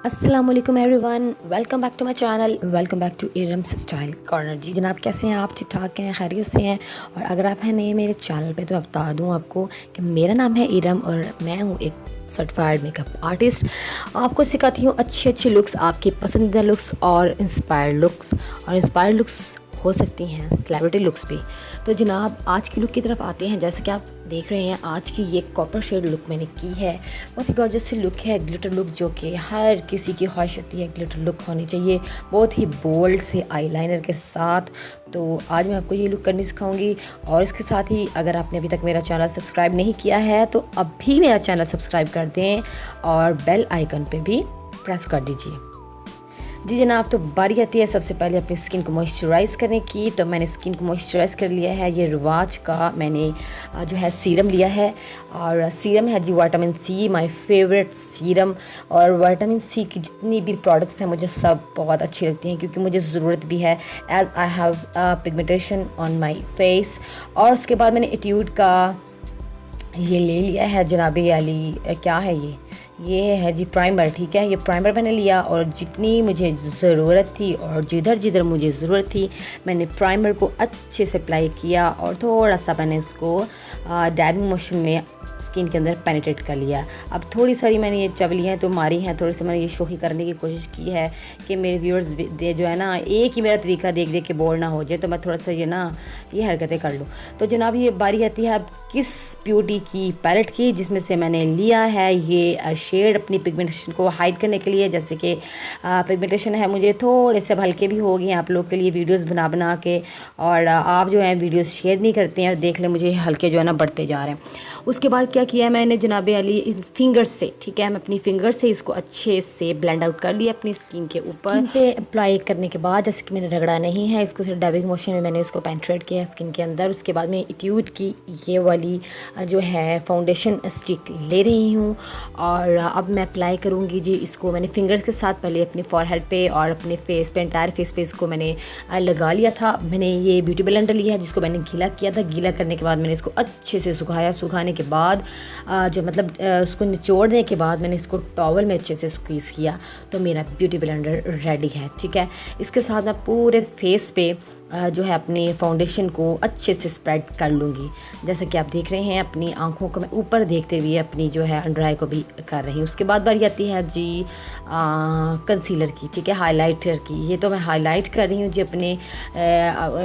अस्सलाम वालेकुम everyone, welcome back to my channel, welcome back to Iram's style corner. जी जनाब, कैसे हैं आप? ठीक ठाक हैं, खैरियत से हैं? और अगर आप हैं नए मेरे चैनल पे तो मैं बता दूं आपको कि मेरा नाम है इरम और मैं हूं एक सर्टिफाइड मेकअप आर्टिस्ट। आपको सिखाती हूं अच्छे अच्छे लुक्स, आपकी पसंदीदा लुक्स और इंस्पायर्ड लुक्स हो सकती हैं सेलिब्रिटी लुक्स भी। तो जनाब, आज की लुक की तरफ आते हैं। जैसे कि आप देख रहे हैं, आज की ये कॉपर शेड लुक मैंने की है। बहुत ही गॉर्जियस सी लुक है, ग्लिटर लुक, जो कि हर किसी की ख्वाहिश होती है ग्लिटर लुक होनी चाहिए, बहुत ही बोल्ड से आईलाइनर के साथ। तो आज मैं आपको ये लुक करनी सिखाऊंगी। और इसके साथ ही अगर आपने अभी तक मेरा चैनल सब्सक्राइब नहीं किया है तो अभी मेरा चैनल सब्सक्राइब कर दें और बेल आइकन पे भी प्रेस कर दीजिए। जी जनाब, तो बारी आती है सबसे पहले अपनी स्किन को मॉइस्चराइज़ करने की। तो मैंने स्किन को मॉइस्चराइज़ कर लिया है। ये रिवाज का मैंने जो है सीरम लिया है, और सीरम है जी vitamin C, my favourite serum. और विटामिन सी की जितनी भी प्रोडक्ट्स हैं मुझे सब बहुत अच्छी लगती हैं, क्योंकि मुझे ज़रूरत भी है as I have pigmentation on my face. और उसके बाद मैंने एट्यूड का ये ले लिया है जनाबी अली, क्या है ये है जी प्राइमर। ठीक है, ये प्राइमर मैंने लिया, और जितनी मुझे ज़रूरत थी और जिधर जिधर मुझे ज़रूरत थी मैंने प्राइमर को अच्छे से अप्लाई किया, और थोड़ा सा मैंने इसको डैबिंग मोशन में स्किन के अंदर पेनिट्रेट कर लिया। अब थोड़ी सारी मैंने ये चवलियाँ तो मारी हैं, थोड़ी सी मैंने ये शोखी करने की कोशिश की है कि मेरे व्यूअर्स जो है ना एक ही मेरा तरीका देख देख के बोर ना हो जाए, तो मैं थोड़ा सा ये हरकतें कर लूँ। तो जनाब, ये बारी आती है अब किस ब्यूटी की पैलेट की, जिसमें से मैंने लिया है ये शेड अपनी पिगमेंटेशन को हाइड करने के लिए। जैसे कि पिगमेंटेशन है मुझे थोड़े से हल्के भी हो गए आप लोग के लिए वीडियोस बना बना के, और आप जो है वीडियोस शेयर नहीं करते हैं, और देख लें मुझे हल्के जो है ना बढ़ते जा रहे हैं। उसके बाद क्या किया मैंने जनाबे अली, फिंगर से, ठीक है, मैं अपनी फिंगर से इसको अच्छे से ब्लेंड आउट कर लिया अपनी स्किन के ऊपर। पे अप्लाई करने के बाद, जैसे कि मैंने रगड़ा नहीं है इसको, सिर्फ डैबिंग मोशन में मैंने इसको पेनिट्रेट किया स्किन के अंदर। उसके बाद मैं एट्यूड की ये वाली जो है फाउंडेशन स्टिक ले रही हूँ, और अब मैं अप्लाई करूँगी जी इसको। मैंने फिंगर्स के साथ पहले अपनी फॉरहेड पे और अपने फेस पे, एंटायर फेस पे इसको मैंने लगा लिया था। मैंने ये ब्यूटी ब्लेंडर लिया है जिसको मैंने गीला किया था। गीला करने के बाद मैंने इसको अच्छे से सुखाया। सुखाने के बाद जो मतलब उसको निचोड़ने के बाद मैंने इसको टॉवल में अच्छे से स्क्वीज़ किया, तो मेरा ब्यूटी ब्लेंडर रेडी है। ठीक है, इसके साथ मैं पूरे फेस पे जो है अपनी फाउंडेशन को अच्छे से स्प्रेड कर लूँगी। जैसे कि आप देख रहे हैं, अपनी आंखों को मैं ऊपर देखते हुए अपनी जो है अंडर आई को भी कर रही हूँ। उसके बाद बारी आती है जी कंसीलर की, ठीक है, हाइलाइटर की। ये तो मैं हाईलाइट कर रही हूँ जी अपने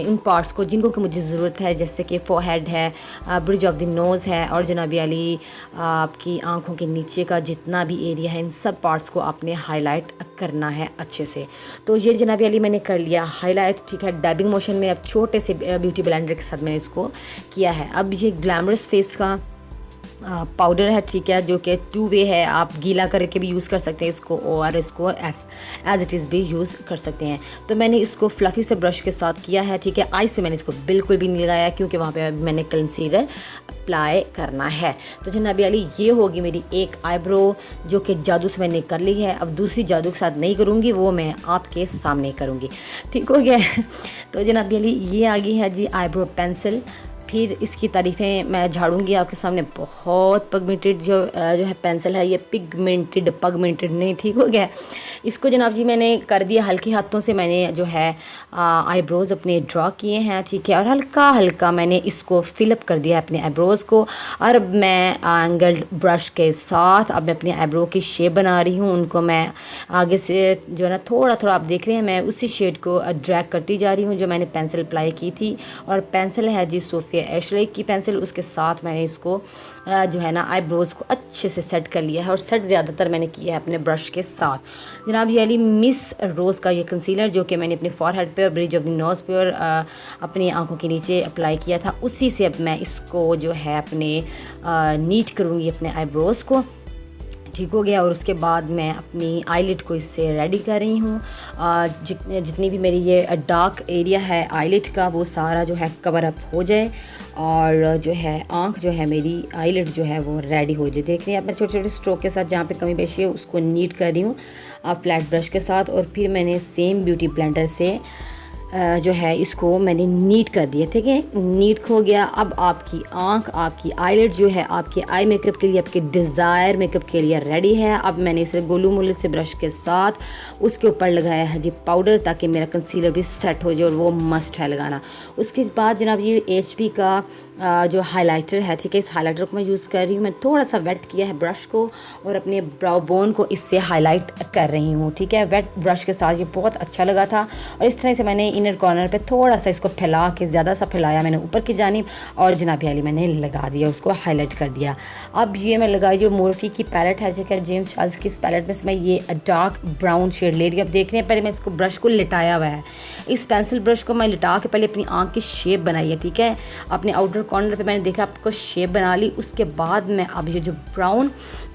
इन पार्ट्स को जिनको कि मुझे ज़रूरत है, जैसे कि फोरहेड है, ब्रिज ऑफ द नोज़ है, और जनाबी अली आपकी आंखों के नीचे का जितना भी एरिया है, इन सब पार्ट्स को आपने हाईलाइट करना है अच्छे से। तो ये जनाबी अली मैंने कर लिया हाईलाइट। ठीक है, डैबिंग मोशन में अब छोटे से ब्यूटी ब्लेंडर के साथ मैंने इसको किया है। अब ये ग्लैमरस फेस का पाउडर है, ठीक है, जो कि 2 वे है, आप गीला करके भी यूज़ कर सकते हैं इसको, और इसको एज इट इज़ भी यूज़ कर सकते हैं। तो मैंने इसको फ्लफ़ी से ब्रश के साथ किया है। ठीक है, आइज़ पे मैंने इसको बिल्कुल भी नहीं लगाया, क्योंकि वहाँ पे मैंने कंसीलर अप्लाई करना है। तो जनाबी अली, ये होगी मेरी एक आईब्रो जो कि जादू से मैंने कर ली है। अब दूसरी जादू के साथ नहीं करूँगी, वो मैं आपके सामने करूँगी। ठीक हो गया। तो जनाबी अली, ये आ गई है जी आईब्रो पेंसिल। फिर इसकी तारीफ़ें मैं झाड़ूंगी आपके सामने। बहुत पिगमेंटेड जो है पेंसिल है, ये पिगमेंटेड नहीं, ठीक हो गया। इसको जनाब जी मैंने कर दिया, हल्के हाथों से मैंने जो है आईब्रोज़ अपने ड्रा किए हैं, ठीक है, और हल्का हल्का मैंने इसको फिलअप कर दिया अपने आईब्रोज़ को। और अब मैं एंगल्ड ब्रश के साथ अब मैं अपने आईब्रो की शेप बना रही हूँ। उनको मैं आगे से जो है ना थोड़ा थोड़ा आप देख रहे हैं, मैं उसी शेड को ड्रैग करती जा रही हूँ जो मैंने पेंसिल अप्लाई की थी। और पेंसिल है जी सोफिया एशले की पेंसिल। उसके साथ मैंने इसको जो है ना आईब्रोज़ को अच्छे से सेट कर लिया है, और सेट ज़्यादातर मैंने किया है अपने ब्रश के साथ। जनाब ये अली मिस रोज़ का ये कंसीलर जो कि मैंने अपने फॉरहेड पे और ब्रिज ऑफ द नोज़ पे और अपनी आंखों के नीचे अप्लाई किया था, उसी से अब मैं इसको जो है अपने नीट करूँगी अपने आईब्रोज़ को। ठीक हो गया। और उसके बाद मैं अपनी आईलिड को इससे रेडी कर रही हूँ। जितनी भी मेरी ये डार्क एरिया है आईलिड का, वो सारा जो है कवर अप हो जाए, और जो है आंख जो है मेरी आईलिड जो है वो रेडी हो जाए। देख रही हैं आप, मैं छोटे छोटे स्ट्रोक के साथ जहाँ पे कमी पेशी है उसको नीट कर रही हूँ फ्लैट ब्रश के साथ। और फिर मैंने सेम ब्यूटी ब्लेंडर से जो है इसको मैंने नीट कर दिया, ठीक है, नीट हो गया। अब आपकी आंख, आपकी आईलिड जो है आपके आई मेकअप के लिए, आपके डिज़ायर मेकअप के लिए रेडी है। अब मैंने इसे गोलू मोलू से ब्रश के साथ उसके ऊपर लगाया है जी पाउडर, ताकि मेरा कंसीलर भी सेट हो जाए, और वो मस्ट है लगाना। उसके बाद जनाब ये HP का जो हाइलाइटर है, ठीक है, इस हाइलाइटर को मैं यूज़ कर रही हूँ। मैं थोड़ा सा वेट किया है ब्रश को और अपने ब्राउ बोन को इससे हाईलाइट कर रही हूँ, ठीक है। वेट ब्रश के साथ ये बहुत अच्छा लगा था, और इस तरह से मैंने इनर कॉर्नर पे थोड़ा सा इसको फैला के, ज़्यादा सा फैलाया मैंने ऊपर की जानिब, और जनाब वाली मैंने लगा दिया, उसको हाईलाइट कर दिया। अब ये मैं लगाई जो मोर्फी की पैलेट है, ठीक है, जेम्स चार्ल्स की इस पैलेट में से मैं ये डार्क ब्राउन शेड ले रही हूँ। अब देख रहे हैं, पहले मैं इसको ब्रश को लिटाया हुआ है, इस पेंसिल ब्रश को मैं लिटा के पहले अपनी आँख की शेप बनाई है, ठीक है। अपने आउटर कॉर्नर पे मैंने देखा आपको शेप बना ली। उसके बाद मैं अब ये जो ब्राउन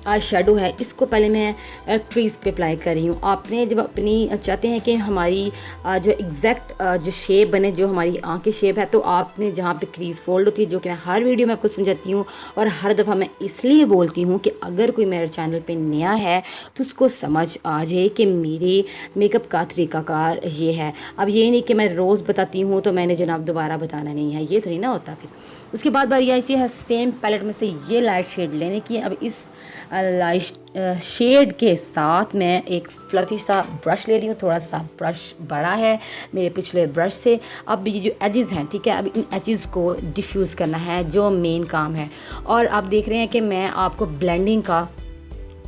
आई शेडो है इसको पहले मैं क्रीज पे अप्लाई कर रही हूँ। आपने जब अपनी चाहते हैं कि हमारी जो एग्जैक्ट जो शेप बने, जो हमारी आँख की शेप है, तो आपने जहाँ पे क्रीज फोल्ड होती है, जो कि मैं हर वीडियो में आपको समझाती हूँ, और हर दफ़ा मैं इसलिए बोलती हूँ कि अगर कोई मेरे चैनल पे नया है तो उसको समझ आ जाए कि मेरे मेकअप का तरीक़ाकार ये है। अब ये नहीं कि मैं रोज़ बताती हूँ तो मैंने जनाब दोबारा बताना नहीं है, ये थोड़ी ना होता फिर। उसके बाद बारी आती है सेम पैलेट में से ये लाइट शेड लेने की। अब इस लाइट शेड के साथ मैं एक फ्लफ़ी सा ब्रश ले रही हूँ, थोड़ा सा ब्रश बड़ा है मेरे पिछले ब्रश से। अब ये जो एजेस हैं, ठीक है, अब इन एजेस को डिफ्यूज़ करना है, जो मेन काम है। और आप देख रहे हैं कि मैं आपको ब्लेंडिंग का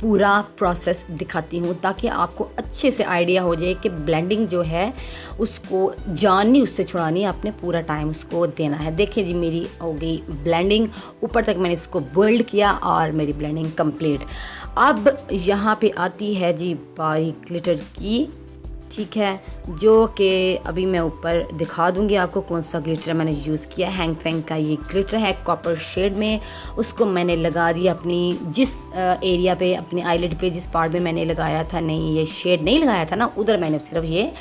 पूरा प्रोसेस दिखाती हूँ, ताकि आपको अच्छे से आइडिया हो जाए कि ब्लेंडिंग जो है उसको जाननी, उससे छुड़ानी, आपने पूरा टाइम उसको देना है। देखिए जी मेरी हो गई ब्लेंडिंग, ऊपर तक मैंने इसको बिल्ड किया और मेरी ब्लेंडिंग कंप्लीट। अब यहाँ पे आती है जी बारी ग्लिटर की, ठीक है, जो कि अभी मैं ऊपर दिखा दूंगी आपको कौन सा ग्लिटर मैंने यूज़ किया। हैंग फैंग का ये ग्लिटर है कॉपर शेड में, उसको मैंने लगा दिया अपनी जिस एरिया पे, अपनी आईलिड पे जिस पार्ट में मैंने लगाया था, नहीं ये शेड नहीं लगाया था ना, उधर मैंने सिर्फ ये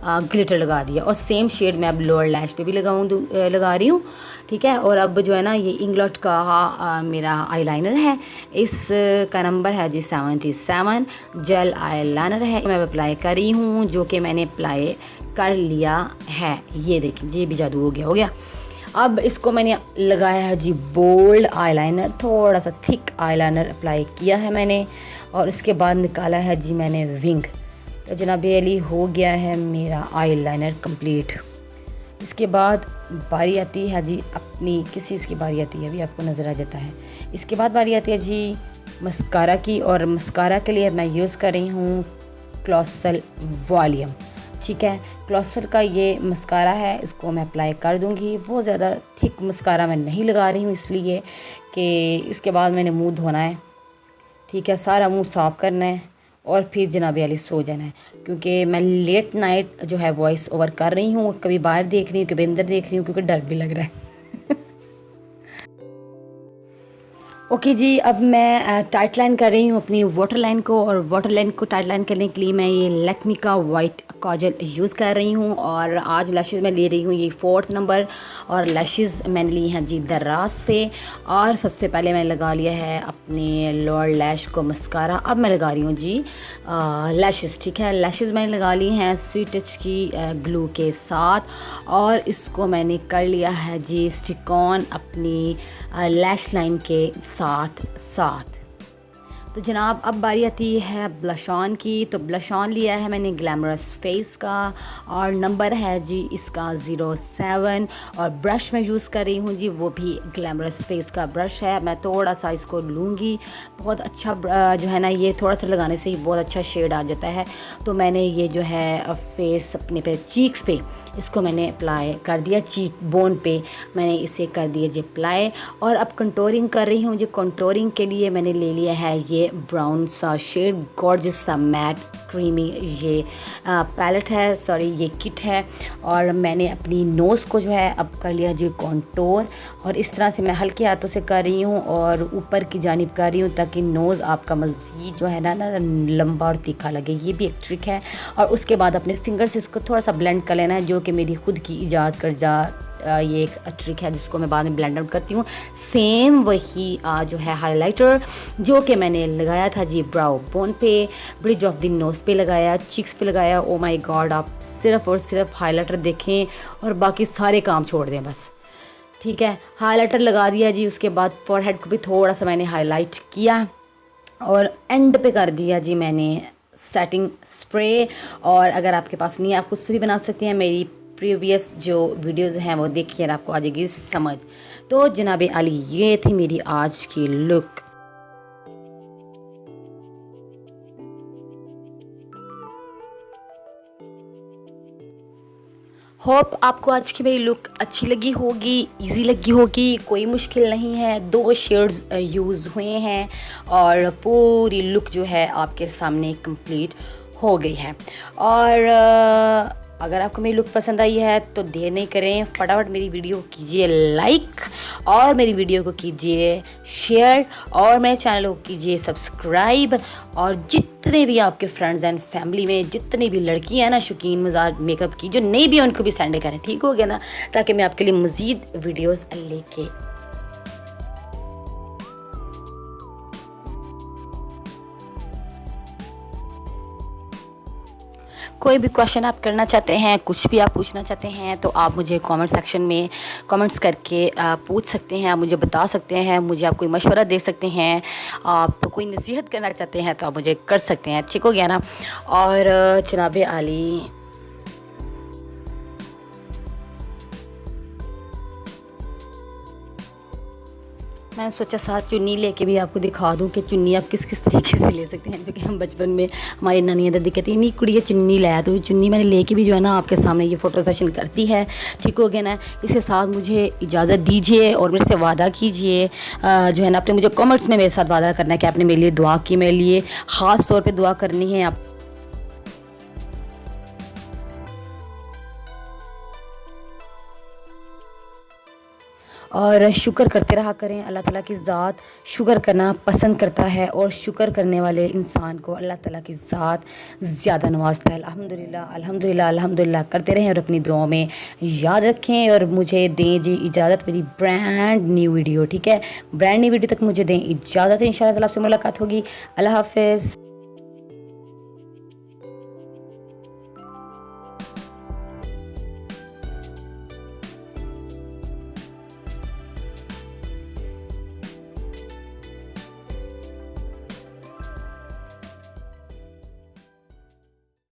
ग्लिटर लगा दिया। और सेम शेड मैं अब लोअर लैश पे भी लगा रही हूँ, ठीक है। और अब जो है ना ये इंग्लॉट का मेरा आईलाइनर है, इस का नंबर है जी 77, जेल आईलाइनर है, मैं अप्लाई कर रही हूँ, जो कि मैंने अप्लाई कर लिया है। ये देखिए ये भी जादू हो गया। अब इसको मैंने लगाया है जी बोल्ड आईलाइनर, थोड़ा सा थिक आईलाइनर अप्लाई किया है मैंने, और इसके बाद निकाला है जी मैंने विंग। तो जनाब अली हो गया है मेरा आईलाइनर कंप्लीट। इसके बाद बारी आती है जी अपनी, किस चीज़ की बारी आती है अभी आपको नज़र आ जाता है। इसके बाद बारी आती है जी मस्कारा की, और मस्कारा के लिए मैं यूज़ कर रही हूँ क्लॉसल वॉल्यूम, ठीक है। क्लॉसल का ये मस्कारा है, इसको मैं अप्लाई कर दूँगी। बहुत ज़्यादा थिक मस्कारा मैं नहीं लगा रही हूँ, इसलिए कि इसके बाद मैंने मुंह धोना है, ठीक है, सारा मुंह साफ़ करना है, और फिर जनाब अली सो जाना है, क्योंकि मैं लेट नाइट जो है वॉइस ओवर कर रही हूँ, कभी बाहर देख रही हूँ, कभी अंदर देख रही हूँ, क्योंकि डर भी लग रहा है। ओके जी, अब मैं टाइट लाइन कर रही हूँ अपनी वाटर लाइन को, और वाटर लाइन को टाइट लाइन करने के लिए मैं ये लैक्मी का वाइट काजल यूज़ कर रही हूँ। और आज लैशेज़ मैं ले रही हूँ ये 4th नंबर, और लैशेज़ मैंने ली हैं जी दराज से। और सबसे पहले मैंने लगा लिया है अपने लोअर लैश को मस्कारा। अब मैं लगा रही हूँ जी लैशेज़, ठीक है। लैशेज़ मैंने लगा ली हैं स्वीट टच की ग्लू के साथ, और इसको मैंने कर लिया है जी स्टिक ऑन अपनी लैश लाइन के साथ साथ। तो जनाब अब बारी आती है ब्लश ऑन की। तो ब्लश ऑन लिया है मैंने ग्लैमरस फेस का, और नंबर है जी इसका 07, और ब्रश मैं यूज़ कर रही हूँ जी वो भी ग्लैमरस फेस का ब्रश है। मैं थोड़ा सा इसको लूँगी, बहुत अच्छा जो है ना, ये थोड़ा सा लगाने से ही बहुत अच्छा शेड आ जाता है। तो मैंने ये जो है फेस अपने पे चीक्स पे इसको मैंने अप्लाई कर दिया, चीक बोन पे मैंने इसे कर दिया जी अप्लाई। और अब कंटोरिंग कर रही हूँ जी। कंटोरिंग के लिए मैंने ले लिया है ये ब्राउन सा शेड, गॉर्जियस सा मैट क्रीमी ये पैलेट है, सॉरी ये किट है। और मैंने अपनी नोज़ को जो है अब कर लिया जी कॉन्टोर, और इस तरह से मैं हल्के हाथों से कर रही हूँ और ऊपर की जानिब कर रही हूँ, ताकि नोज़ आपका मज़ीद जो है ना लंबा और तीखा लगे। ये भी एक ट्रिक है। और उसके बाद अपने फिंगर से इसको थोड़ा सा ब्लेंड कर लेना है, जो कि मेरी खुद की ईजाद ये एक ट्रिक है जिसको मैं बाद में ब्लेंड आउट करती हूँ। सेम वही जो है हाइलाइटर जो कि मैंने लगाया था जी ब्राउ बोन पे, ब्रिज ऑफ द नोज़ पे लगाया, चिक्स पे लगाया। ओ माय गॉड, आप सिर्फ़ और सिर्फ हाइलाइटर देखें और बाकी सारे काम छोड़ दें बस। ठीक है, हाइलाइटर लगा दिया जी। उसके बाद फॉरहेड को भी थोड़ा सा मैंने हाईलाइट किया और एंड पे कर दिया जी मैंने सेटिंग स्प्रे। और अगर आपके पास नहीं है आप खुद से भी बना सकते हैं। मेरी प्रीवियस जो वीडियोस हैं वो देखिए और आपको आ जाएगी समझ। तो जनाब आली, ये थी मेरी आज की लुक। होप आपको आज की मेरी लुक अच्छी लगी होगी, इजी लगी होगी, कोई मुश्किल नहीं है। 2 शेड्स यूज़ हुए हैं और पूरी लुक जो है आपके सामने कंप्लीट हो गई है। और अगर आपको मेरी लुक पसंद आई है तो देर नहीं करें, फटाफट मेरी वीडियो को कीजिए लाइक और मेरी वीडियो को कीजिए शेयर और मेरे चैनल को कीजिए सब्सक्राइब। और जितने भी आपके फ्रेंड्स एंड फैमिली में जितनी भी लड़कियां हैं ना शौकीन मजाज मेकअप की, जो नहीं भी है उनको भी सेंड करें, ठीक हो गया ना, ताकि मैं आपके लिए मज़ीद वीडियोज़ लेके कोई भी क्वेश्चन आप करना चाहते हैं, कुछ भी आप पूछना चाहते हैं तो आप मुझे कमेंट सेक्शन में कमेंट्स करके पूछ सकते हैं, आप मुझे बता सकते हैं, मुझे आप कोई मशवरा दे सकते हैं, आप कोई नसीहत करना चाहते हैं तो आप मुझे कर सकते हैं, ठीक हो गया ना। और जनाब आली, मैंने सोचा साथ चुन्नी लेके भी आपको दिखा दूं कि चुन्नी आप किस किस तरीके से ले सकते हैं। जो कि हम बचपन में हमारी नानी दादी कहती नहीं कुड़िया चुन्नी लाया, तो चुन्नी मैंने लेके भी जो है ना आपके सामने ये फ़ोटो सेशन करती है, ठीक हो गया ना। इसके साथ मुझे इजाज़त दीजिए और मेरे से वादा कीजिए, जो है ना आपने मुझे कमेंट्स में मेरे साथ वादा करना है कि आपने मेरे लिए दुआ की, मेरे लिए ख़ास तौर पर दुआ करनी है आप। और शुक्र करते रहा करें। अल्लाह ताला की ज़ात शुक्र करना पसंद करता है और शुक्र करने वाले इंसान को अल्लाह ताला की ज़ात ज़्यादा नवाजता है। अल्हम्दुलिल्लाह अल्हम्दुलिल्लाह अल्हम्दुलिल्लाह करते रहें और अपनी दुआओं में याद रखें। और मुझे दें जी इजाज़त, मेरी ब्रांड न्यू वीडियो, ठीक है, ब्रांड न्यू वीडियो तक मुझे दें इजाज़त। इंशाल्लाह ताला आपसे मुलाकात होगी। अल्लाह हाफ़िज़।